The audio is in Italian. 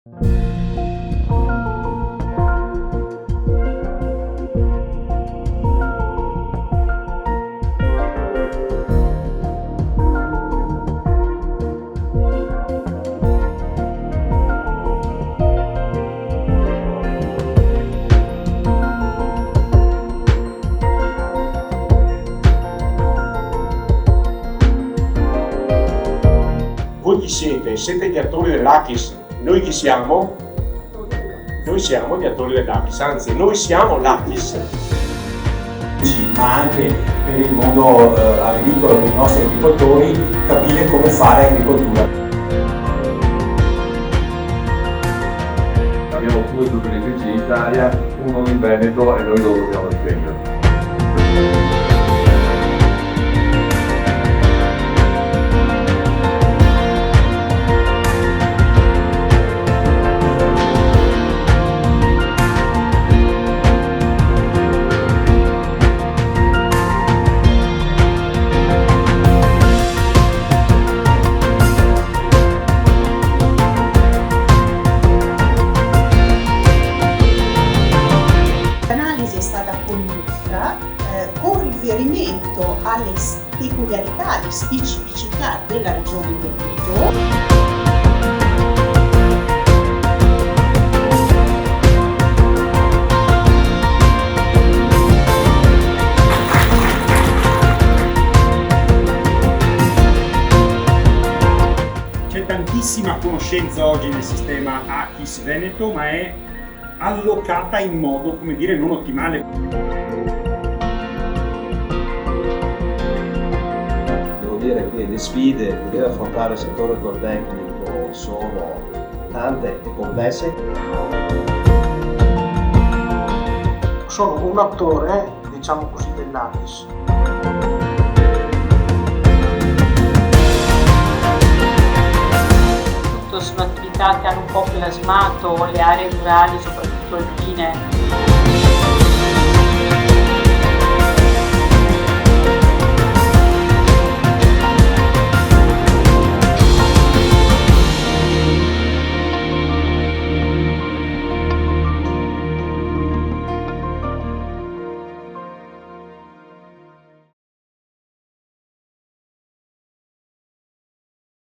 Voi chi siete? Siete gli attori dell'Akis. Noi chi siamo? Noi siamo gli attori dell'Akis, anzi noi siamo l'Akis. Ma anche per il mondo agricolo, per i nostri agricoltori, capire come fare agricoltura. Abbiamo due superfici in Italia, uno in Veneto e noi lo dobbiamo difendere. L'analisi è stata condotta con riferimento alle peculiarità, alle specificità della regione Veneto. C'è tantissima conoscenza oggi nel sistema Akis Veneto, ma è allocata in modo, come dire, non ottimale. Devo dire che le sfide che deve affrontare il settore zootecnico sono tante e complesse. Sono un attore, diciamo così, dell'Akis. Sono attività che hanno un po' plasmato le aree rurali, soprattutto alpine,